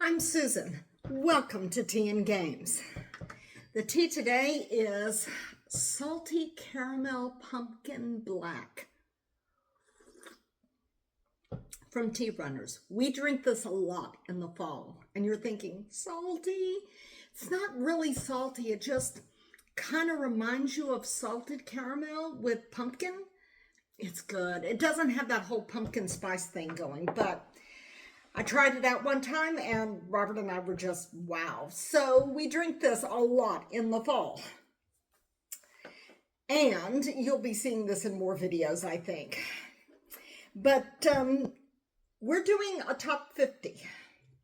I'm Susan. Welcome to Tea and Games. The tea today is Salty Caramel Pumpkin Black from Tea Runners. We drink this a lot in the fall, and you're thinking, salty? It's not really salty. It just kind of reminds you of salted caramel with pumpkin. It's good. It doesn't have that whole pumpkin spice thing going, but I tried it out one time and Robert and I were just wow. So we drink this a lot in the fall. And you'll be seeing this in more videos, I think. But we're doing a top 50.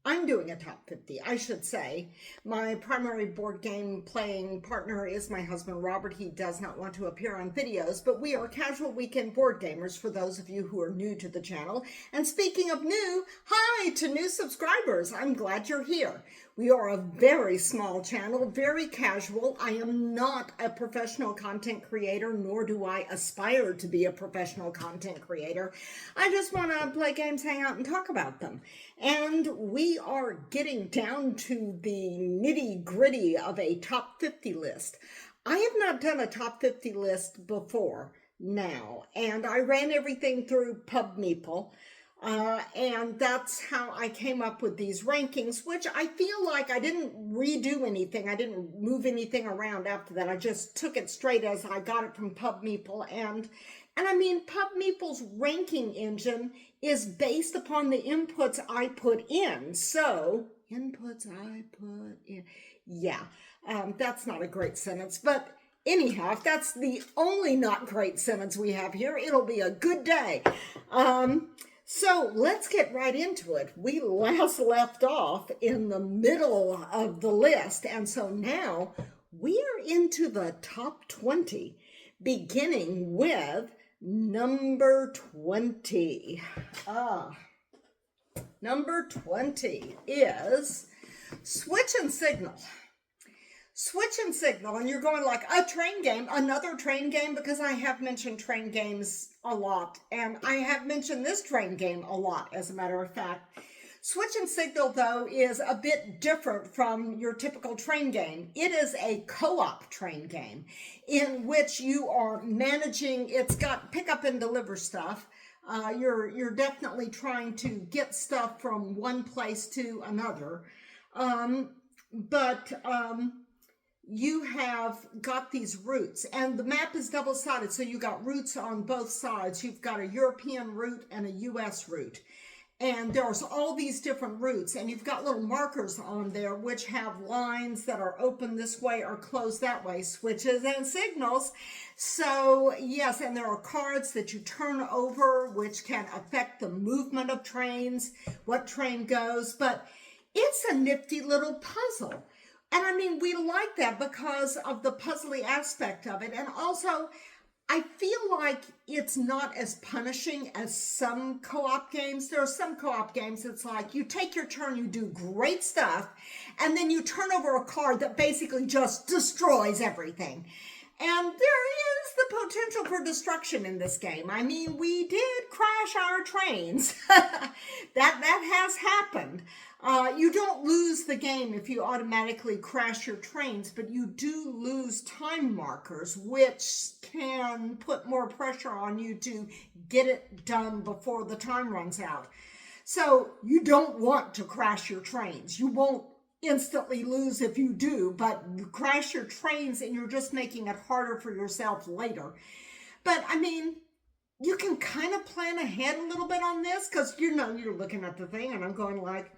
I'm doing a top 50, I should say. My primary board game playing partner is my husband, Robert. He does not want to appear on videos, but we are casual weekend board gamers for those of you who are new to the channel. And speaking of new, hi to new subscribers. I'm glad you're here. We are a very small channel, very casual. I am not a professional content creator, nor do I aspire to be a professional content creator. I just want to play games, hang out, and talk about them. And we are getting down to the nitty-gritty of a top 50 list. I have not done a top 50 list before now, and I ran everything through PubMeeple. And that's how I came up with these rankings, which I feel like I didn't redo anything. I didn't move anything around after that. I just took it straight as I got it from PubMeeple. And I mean, PubMeeple's ranking engine is based upon the inputs I put in. So, inputs I put in. Yeah, that's not a great sentence, but anyhow, if that's the only not great sentence we have here, it'll be a good day. So let's get right into it. We last left off in the middle of the list, and so now we are into the top 20, beginning with number 20. Number 20 is Switch and Signal. Switch and Signal, and you're going like, a train game, another train game, because I have mentioned train games a lot, and I have mentioned this train game a lot, as a matter of fact. Switch and Signal, though, is a bit different from your typical train game. It is a co-op train game in which you are managing, it's got pick up and deliver stuff. You're definitely trying to get stuff from one place to another. You have got these routes, and the map is double-sided, so you got routes on both sides. You've got a European route and a U.S. route, and there's all these different routes, and you've got little markers on there which have lines that are open this way or closed that way, switches and signals. So yes, and there are cards that you turn over which can affect the movement of trains, what train goes, but it's a nifty little puzzle. And I mean, we like that because of the puzzly aspect of it. And also, I feel like it's not as punishing as some co-op games. There are some co-op games that's like, you take your turn, you do great stuff, and then you turn over a card that basically just destroys everything. And there is the potential for destruction in this game. I mean, we did crash our trains. That has happened. You don't lose the game if you automatically crash your trains, but you do lose time markers, which can put more pressure on you to get it done before the time runs out. So you don't want to crash your trains. You won't instantly lose if you do, but you crash your trains and you're just making it harder for yourself later. But I mean, you can kind of plan ahead a little bit on this, because you're looking at the thing and I'm going like,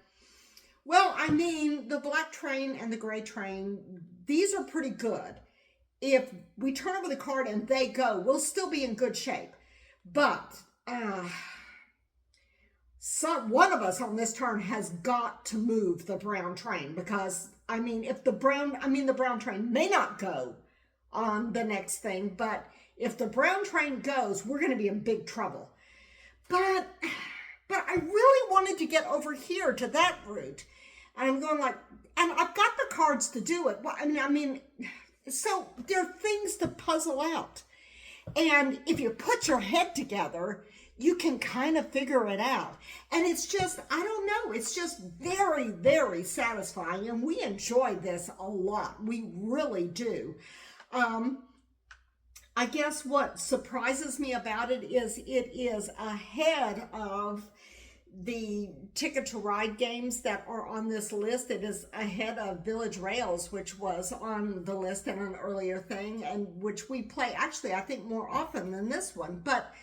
well, I mean, the black train and the gray train, these are pretty good. If we turn over the card and they go, we'll still be in good shape. But one of us on this turn has got to move the brown train, because, I mean, the brown train may not go on the next thing, but if the brown train goes, we're going to be in big trouble. But I really wanted to get over here to that route. And I'm going like, and I've got the cards to do it. Well, I mean, so there are things to puzzle out. And if you put your head together, you can kind of figure it out. And it's just, I don't know, it's just very, very satisfying. And we enjoy this a lot. We really do. I guess what surprises me about it is ahead of the Ticket to Ride games that are on this list. It is ahead of Village Rails, which was on the list in an earlier thing, and which we play actually I think more often than this one. But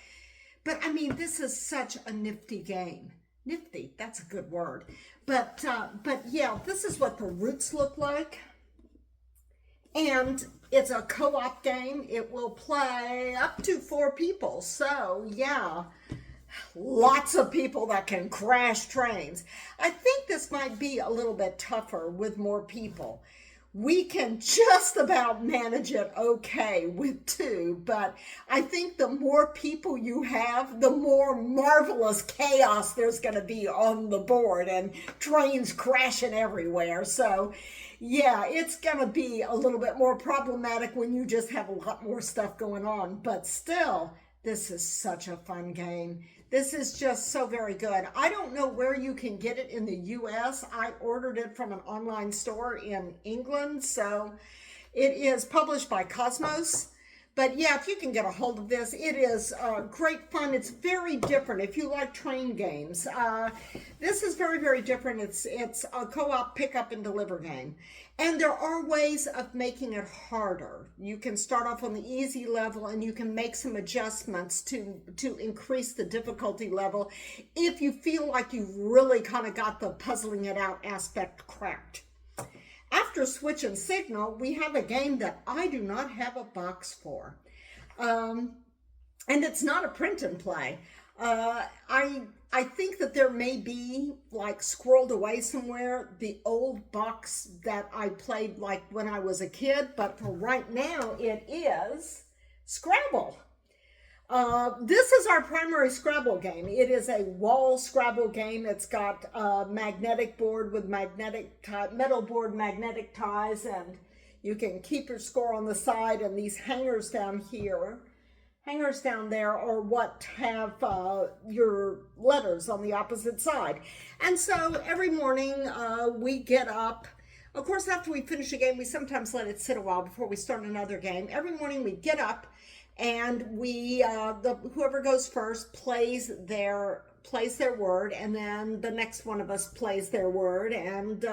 I mean, this is such a nifty game. Nifty, that's a good word. But yeah, this is what the roots look like. And it's a co-op game. It will play up to 4 people. So yeah, lots of people that can crash trains. I think this might be a little bit tougher with more people. We can just about manage it okay with 2, but I think the more people you have, the more marvelous chaos there's going to be on the board and trains crashing everywhere. So yeah, it's going to be a little bit more problematic when you just have a lot more stuff going on, but still, this is such a fun game. This is just so very good. I don't know where you can get it in the US. I ordered it from an online store in England. So it is published by Cosmos. But yeah, if you can get a hold of this, it is great fun. It's very different. If you like train games, this is very, very different. It's a co-op pick up and deliver game. And there are ways of making it harder. You can start off on the easy level and you can make some adjustments to increase the difficulty level if you feel like you've really kind of got the puzzling it out aspect cracked. After Switch and Signal, we have a game that I do not have a box for. And it's not a print and play. I think that there may be, like, squirreled away somewhere, the old box that I played, like, when I was a kid. But for right now, it is Scrabble. This is our primary Scrabble game. It is a wall Scrabble game. It's got a magnetic board with metal board magnetic ties, and you can keep your score on the side, and these hangers down there are what have your letters on the opposite side. And so every morning we get up. Of course, after we finish a game, we sometimes let it sit a while before we start another game. Every morning we get up, and we whoever goes first plays their word, and then the next one of us plays their word. And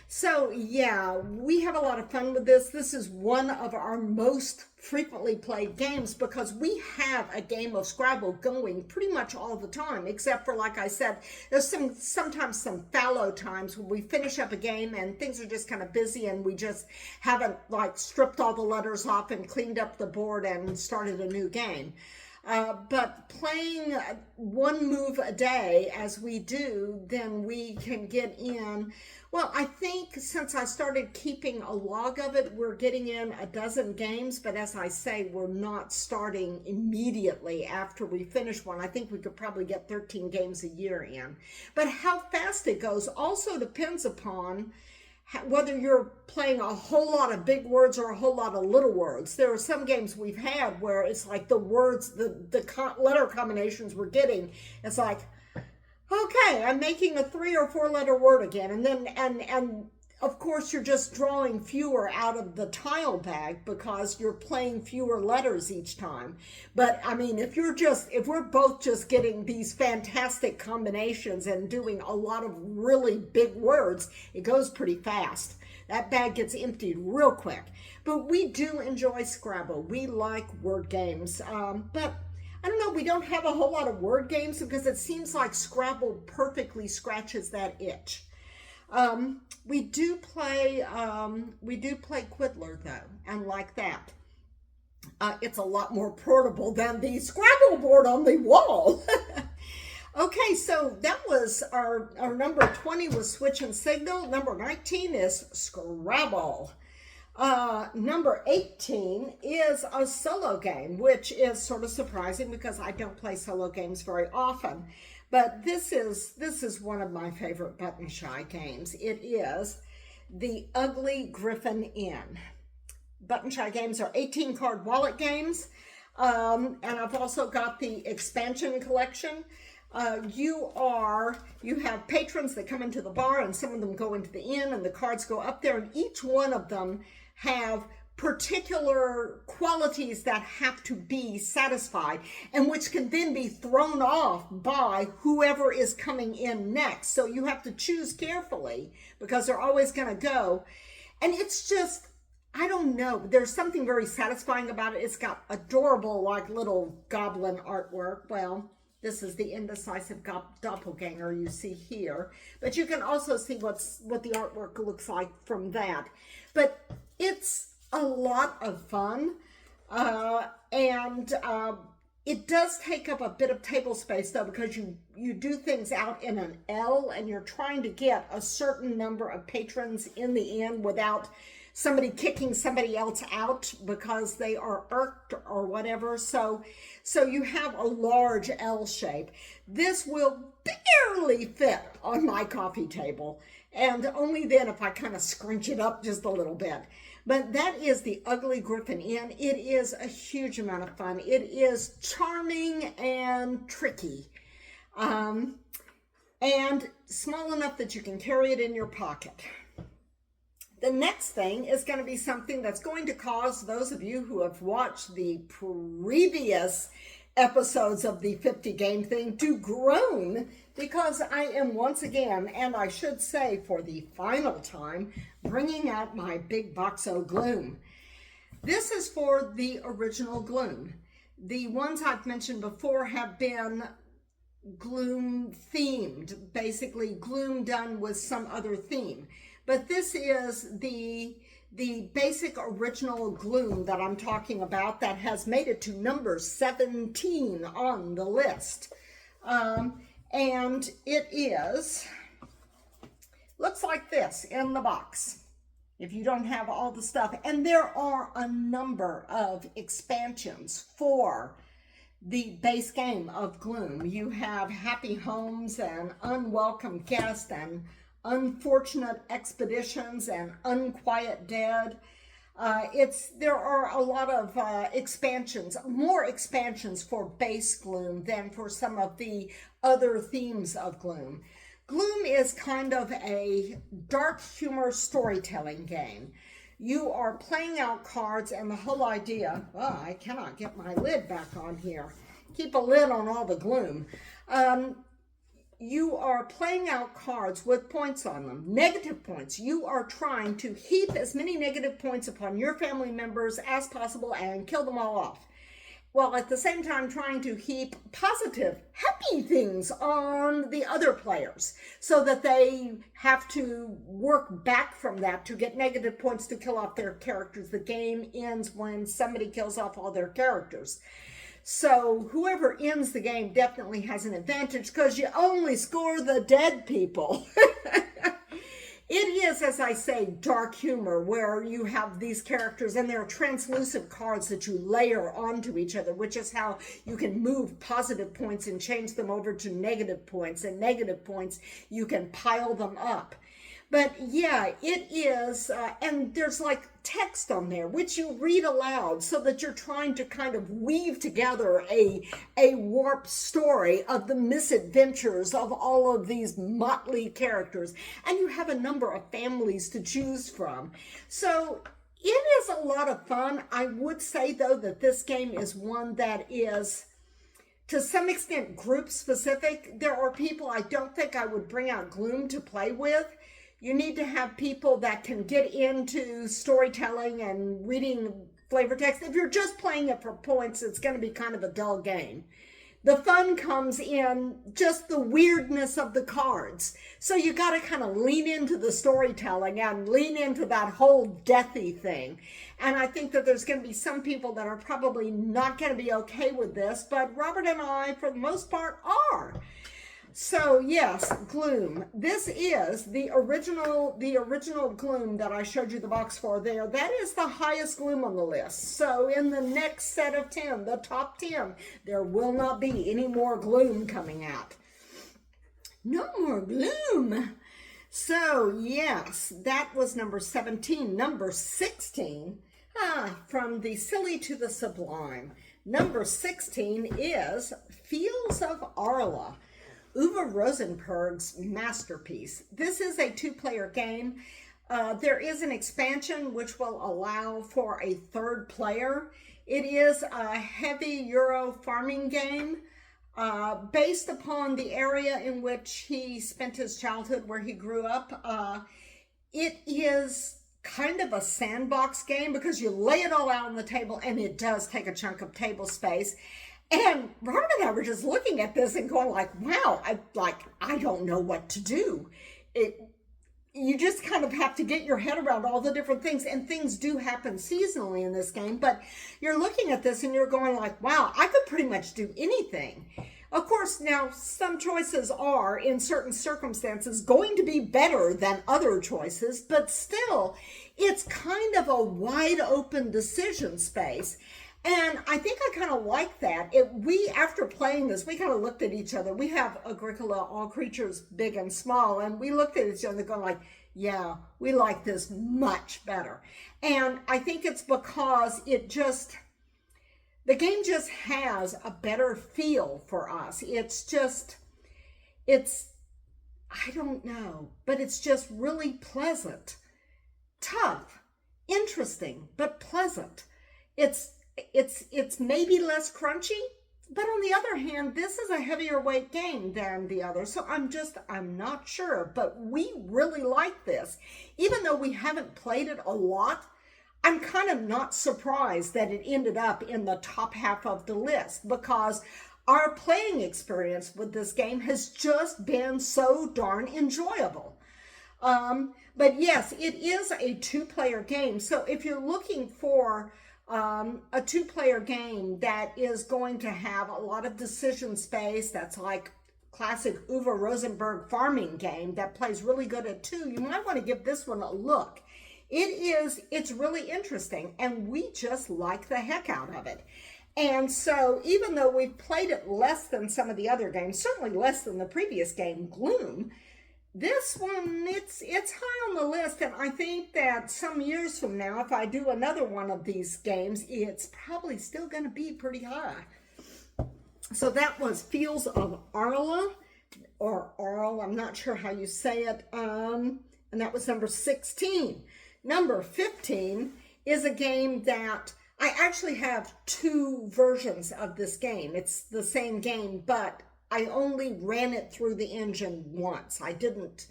so yeah, we have a lot of fun with this. This is one of our most frequently played games because we have a game of Scrabble going pretty much all the time, except for, like I said, there's sometimes some fallow times when we finish up a game and things are just kind of busy and we just haven't, like, stripped all the letters off and cleaned up the board and started a new game. But playing one move a day as we do, then we can get in. Well, I think since I started keeping a log of it, we're getting in a dozen games. But as I say, we're not starting immediately after we finish one. I think we could probably get 13 games a year in. But how fast it goes also depends upon whether you're playing a whole lot of big words or a whole lot of little words. There are some games we've had where it's like the words, the letter combinations we're getting, it's like, okay, I'm making a 3 or 4 letter word again. And then, and of course you're just drawing fewer out of the tile bag because you're playing fewer letters each time. But I mean, if we're both just getting these fantastic combinations and doing a lot of really big words, it goes pretty fast. That bag gets emptied real quick. But we do enjoy Scrabble. We like word games. But I don't know, we don't have a whole lot of word games because it seems like Scrabble perfectly scratches that itch. We do play Quiddler though, and like that. It's a lot more portable than the Scrabble board on the wall. Okay, so that was our number 20 was Switch and Signal. Number 19 is Scrabble. Number 18 is a solo game, which is sort of surprising because I don't play solo games very often. But this is one of my favorite Button Shy games. It is The Ugly Griffin Inn. Button Shy games are 18 card wallet games. And I've also got the expansion collection. You have patrons that come into the bar, and some of them go into the inn, and the cards go up there, and each one of them have particular qualities that have to be satisfied, and which can then be thrown off by whoever is coming in next. So you have to choose carefully, because they're always going to go. And it's just, I don't know, there's something very satisfying about it. It's got adorable, like, little goblin artwork. Well, this is the indecisive doppelganger you see here, but you can also see what the artwork looks like from that. But it's a lot of fun, and it does take up a bit of table space, though, because you do things out in an L, and you're trying to get a certain number of patrons in the inn without somebody kicking somebody else out because they are irked or whatever. So you have a large L shape. This will barely fit on my coffee table, and only then if I kind of scrunch it up just a little bit. But that is the Ugly Griffin Inn. It is a huge amount of fun. It is charming and tricky, and small enough that you can carry it in your pocket. The next thing is going to be something that's going to cause those of you who have watched the previous episodes of the 50 game thing to groan, because I am once again, and I should say for the final time, bringing out my big box of Gloom. This is for the original Gloom. The ones I've mentioned before have been Gloom themed, basically Gloom done with some other theme. But this is the basic original Gloom that I'm talking about that has made it to number 17 on the list. And it looks like this in the box, if you don't have all the stuff. And there are a number of expansions for the base game of Gloom. You have Happy Homes and Unwelcome Guest and Unfortunate Expeditions and Unquiet Dead. There are a lot of expansions, more expansions for base Gloom than for some of the other themes of Gloom. Gloom is kind of a dark humor storytelling game. You are playing out cards, and the whole idea, I cannot get my lid back on here. Keep a lid on all the Gloom. You are playing out cards with points on them, negative points. You are trying to heap as many negative points upon your family members as possible and kill them all off, while at the same time trying to heap positive, happy things on the other players so that they have to work back from that to get negative points to kill off their characters. The game ends when somebody kills off all their characters. So whoever ends the game definitely has an advantage because you only score the dead people. It is, as I say, dark humor where you have these characters and they're translucent cards that you layer onto each other, which is how you can move positive points and change them over to negative points, and negative points, you can pile them up. But yeah, it is, and there's like text on there, which you read aloud so that you're trying to kind of weave together a warped story of the misadventures of all of these motley characters. And you have a number of families to choose from. So it is a lot of fun. I would say, though, that this game is one that is, to some extent, group specific. There are people I don't think I would bring out Gloom to play with. You need to have people that can get into storytelling and reading flavor text. If you're just playing it for points, it's going to be kind of a dull game. The fun comes in just the weirdness of the cards. So you got to kind of lean into the storytelling and lean into that whole deathy thing. And I think that there's going to be some people that are probably not going to be okay with this, but Robert and I, for the most part, are. So yes, Gloom. This is the original Gloom that I showed you the box for there. That is the highest Gloom on the list. So in the next set of 10, the top 10, there will not be any more Gloom coming out. No more Gloom. So yes, that was number 17. Number 16, from the silly to the sublime. Number 16 is Fields of Arle, Uwe Rosenberg's masterpiece. This is a two-player game. There is an expansion which will allow for a third player. It is a heavy Euro farming game based upon the area in which he spent his childhood, where he grew up. It is kind of a sandbox game because you lay it all out on the table, and it does take a chunk of table space. And Robert and I were just looking at this and going like, wow, I don't know what to do. You just kind of have to get your head around all the different things, and things do happen seasonally in this game, but you're looking at this and you're going like, wow, I could pretty much do anything. Of course, now some choices are, in certain circumstances, going to be better than other choices, but still, it's kind of a wide open decision space. And I think I kind of like that. After playing this, we kind of looked at each other. We have Agricola, All Creatures Big and Small, and we looked at each other going like, yeah, we like this much better. And I think it's because the game just has a better feel for us. I don't know, but it's just really pleasant, tough, interesting, but pleasant. It's maybe less crunchy, but on the other hand, this is a heavier weight game than the other. So I'm not sure, but we really like this. Even though we haven't played it a lot, I'm kind of not surprised that it ended up in the top half of the list, because our playing experience with this game has just been so darn enjoyable. But yes, it is a two-player game. So if you're looking for a two-player game that is going to have a lot of decision space, that's like classic Uwe Rosenberg farming game that plays really good at two, you might want to give this one a look. It's really interesting, and we just like the heck out of it. And so even though we've played it less than some of the other games, certainly less than the previous game, Gloom, this one, it's high on the list, and I think that some years from now, if I do another one of these games, it's probably still going to be pretty high. So that was Fields of Arle, or Arle, I'm not sure how you say it, and that was number 16. Number 15 is a game that I actually have two versions of this game. It's the same game, but I only ran it through the engine once. I didn't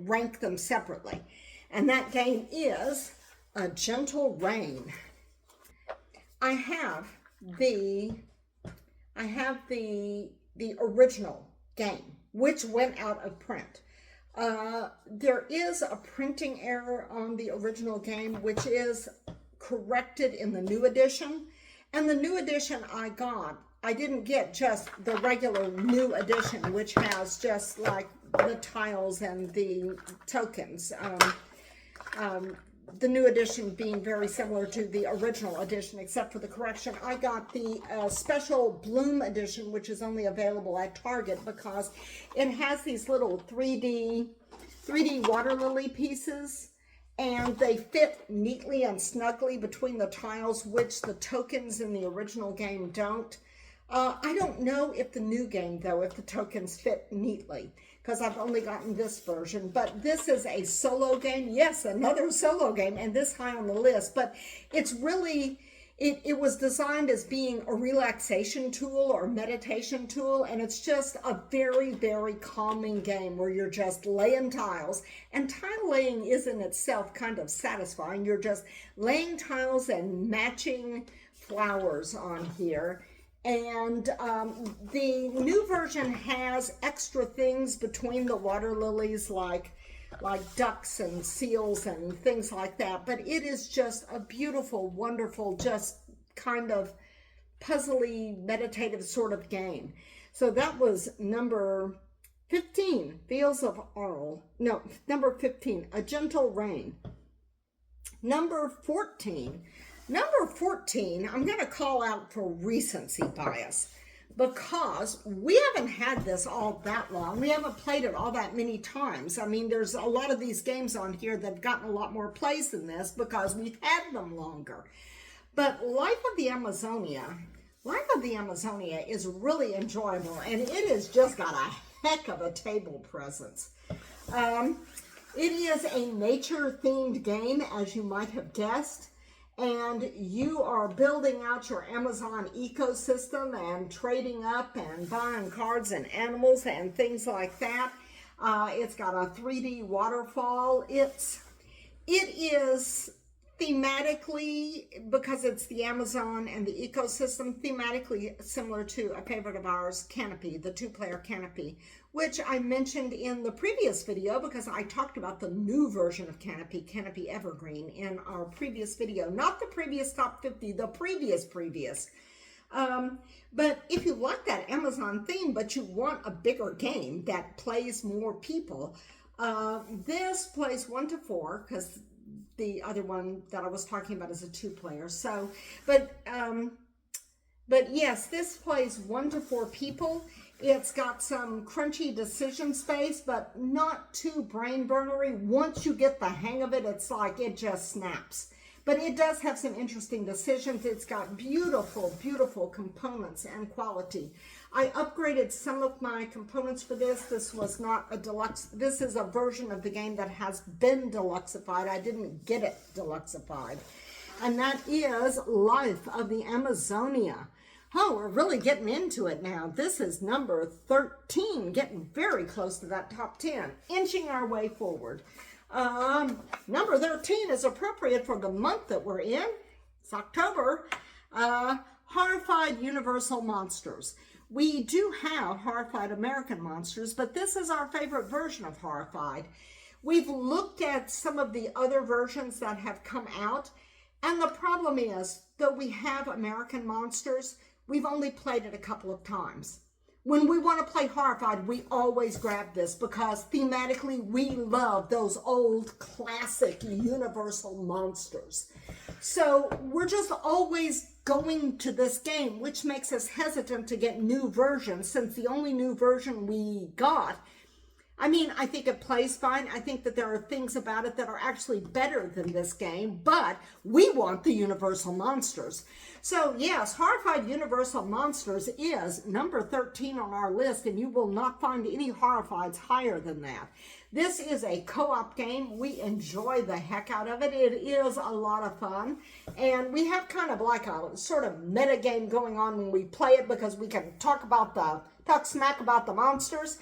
rank them separately. And that game is A Gentle Rain. I have the original game, which went out of print. There is a printing error on the original game, which is corrected in the new edition. And the new edition I didn't get just the regular new edition, which has just like the tiles and the tokens. The new edition being very similar to the original edition, except for the correction. I got the special Bloom edition, which is only available at Target, because it has these little 3D water lily pieces, and they fit neatly and snugly between the tiles, which the tokens in the original game don't. I don't know if the new game, though, if the tokens fit neatly, because I've only gotten this version. But this is a solo game. Yes, another solo game, and this high on the list. But it's really, it was designed as being a relaxation tool or meditation tool, and it's just a very, very calming game where you're just laying tiles. And tile laying is in itself kind of satisfying. You're just laying tiles and matching flowers on here. And the new version has extra things between the water lilies, like ducks and seals and things like that. But it is just a beautiful, wonderful, just kind of puzzly, meditative sort of game. So that was number 15, Fields of Arle. No, number 15, A Gentle Rain. Number 14, I'm going to call out for recency bias, because we haven't had this all that long. We haven't played it all that many times. I mean, there's a lot of these games on here that have gotten a lot more plays than this because we've had them longer. But Life of the Amazonia is really enjoyable, and it has just got a heck of a table presence. It is a nature-themed game, as you might have guessed, and you are building out your Amazon ecosystem and trading up and buying cards and animals and things like that. It's got a 3D waterfall. It is thematically, because it's the Amazon and the ecosystem, thematically similar to a favorite of ours, Canopy, the two-player Canopy, which I mentioned in the previous video because I talked about the new version of Canopy, Canopy Evergreen, in our previous video. Not the previous top 50, the previous. But if you like that Amazon theme, but you want a bigger game that plays more people, this plays 1 to 4, because the other one that I was talking about is a 2-player. So, but yes, this plays 1 to 4 people. It's got some crunchy decision space, but not too brain burnery. Once you get the hang of it, it's like it just snaps. But it does have some interesting decisions. It's got beautiful, beautiful components and quality. I upgraded some of my components for this. This was not a deluxe. This is a version of the game that has been deluxeified. I didn't get it deluxeified. And that is Life of the Amazonia. Oh, we're really getting into it now. This is number 13, getting very close to that top 10, inching our way forward. Number 13 is appropriate for the month that we're in. It's October. Horrified Universal Monsters. We do have Horrified American Monsters, but this is our favorite version of Horrified. We've looked at some of the other versions that have come out, and the problem is that we have American Monsters. We've only played it a couple of times. When we want to play Horrified, we always grab this because thematically we love those old classic Universal monsters. So we're just always going to this game, which makes us hesitant to get new versions, since the only new version we got, I mean, I think it plays fine. I think that there are things about it that are actually better than this game, but we want the Universal Monsters. So yes, Horrified Universal Monsters is number 13 on our list, and you will not find any Horrifieds higher than that. This is a co-op game. We enjoy the heck out of it. It is a lot of fun, and we have kind of like a sort of meta game going on when we play it, because we can talk smack about the monsters.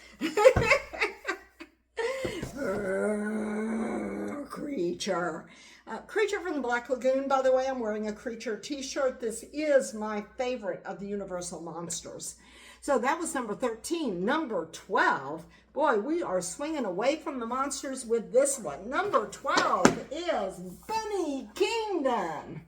Creature. Creature from the Black Lagoon, by the way. I'm wearing a Creature t-shirt. This is my favorite of the Universal Monsters. So that was number 13. Number 12. Boy, we are swinging away from the monsters with this one. Number 12 is Bunny Kingdom.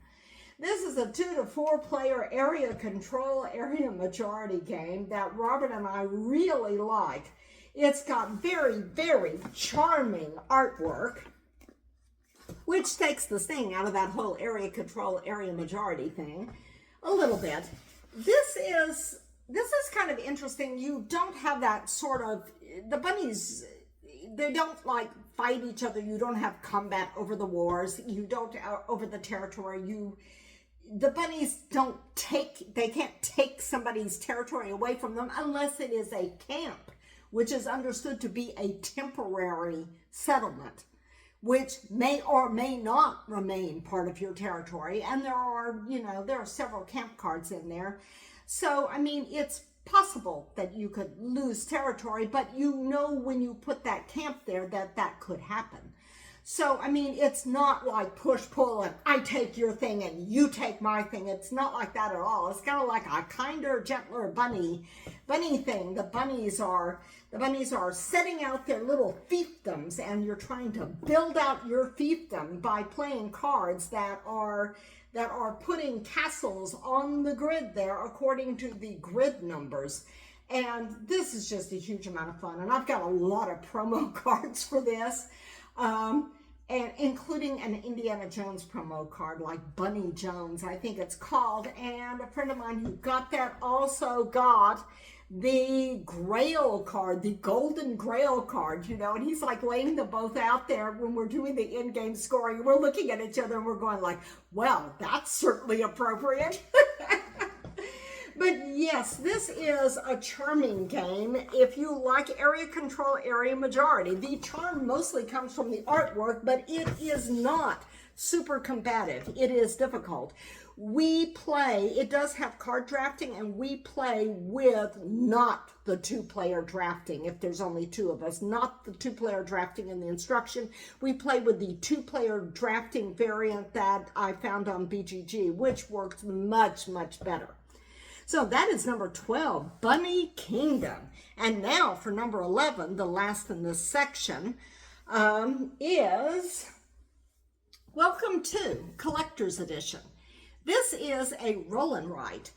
This is a 2 to 4 player area control, area majority game that Robert and I really like. It's got very, very charming artwork, which takes the sting out of that whole area control, area majority thing a little bit. This is kind of interesting. You don't have that sort of, the bunnies, they don't like fight each other. You don't have combat over the wars. You don't over the territory. The bunnies they can't take somebody's territory away from them unless it is a camp, which is understood to be a temporary settlement, which may or may not remain part of your territory. And there are several camp cards in there. So, I mean, it's possible that you could lose territory, but when you put that camp there that could happen. So, I mean, it's not like push-pull and I take your thing and you take my thing. It's not like that at all. It's kind of like a kinder, gentler bunny thing. The bunnies are setting out their little fiefdoms, and you're trying to build out your fiefdom by playing cards that are putting castles on the grid there according to the grid numbers. And this is just a huge amount of fun. And I've got a lot of promo cards for this. And including an Indiana Jones promo card, like Bunny Jones, I think it's called. And a friend of mine who got that also got the Grail card, the Golden Grail card, you know, and he's like laying them both out there when we're doing the in-game scoring. We're looking at each other and we're going like, well, that's certainly appropriate. But yes, this is a charming game if you like area control, area majority. The charm mostly comes from the artwork, but it is not super combative. It is difficult. We play, it does have card drafting, and we play with not the two-player drafting if there's only two of us, not the two-player drafting in the instruction. We play with the two-player drafting variant that I found on BGG, which works much, much better. So that is number 12, Bunny Kingdom. And now for number 11, the last in this section, is Welcome to Collector's Edition. This is a roll and write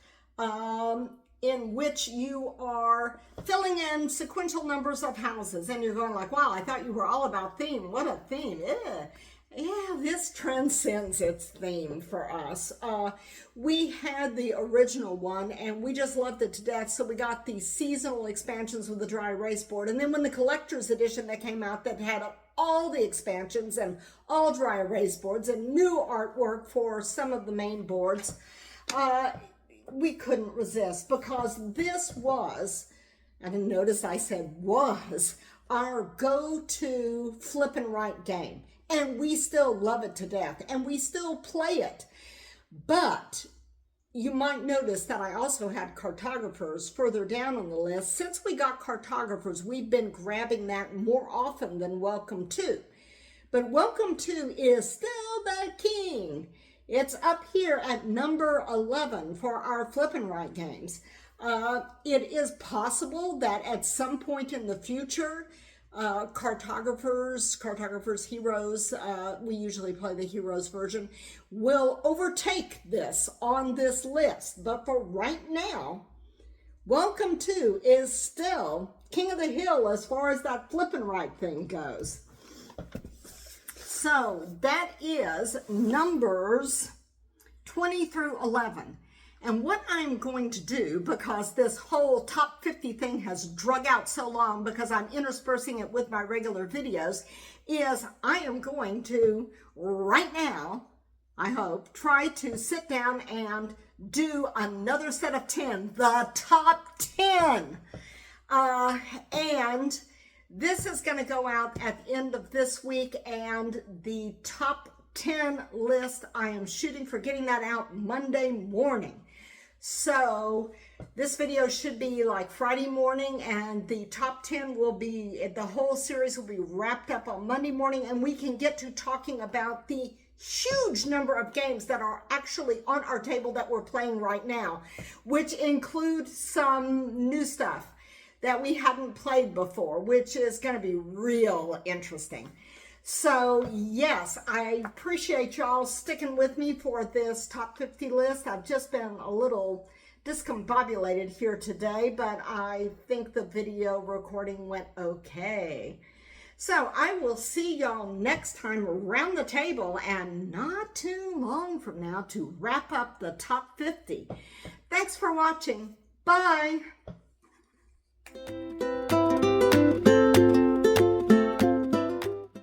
in which you are filling in sequential numbers of houses. And you're going like, wow, I thought you were all about theme. What a theme. Yeah, this transcends its theme for us. We had the original one and we just loved it to death. So we got the seasonal expansions with the dry erase board. And then when the collector's edition that came out that had all the expansions and all dry erase boards and new artwork for some of the main boards, we couldn't resist because this was, and notice I said was, our go-to flip and write game. And we still love it to death, and we still play it. But you might notice that I also had cartographers further down on the list. Since we got cartographers, we've been grabbing that more often than Welcome To. But Welcome To is still the king. It's up here at number 11 for our flip and write games. It is possible that at some point in the future, Cartographers Heroes, we usually play the Heroes version, will overtake this on this list. But for right now, Welcome To is still king of the hill as far as that flip and write thing goes. So that is numbers 20 through 11. And what I'm going to do, because this whole top 50 thing has drug out so long because I'm interspersing it with my regular videos, is I am going to, right now, I hope, try to sit down and do another set of 10, the top 10. And this is going to go out at the end of this week, and the top 10 list, I am shooting for getting that out Monday morning. So this video should be like Friday morning, and the top 10 will be, the whole series will be wrapped up on Monday morning, and we can get to talking about the huge number of games that are actually on our table that we're playing right now, which include some new stuff that we hadn't played before, which is going to be real interesting. So yes, I appreciate y'all sticking with me for this top 50 list. I've just been a little discombobulated here today, but I think the video recording went okay. So I will see y'all next time around the table, and not too long from now, to wrap up the top 50. Thanks for watching. Bye.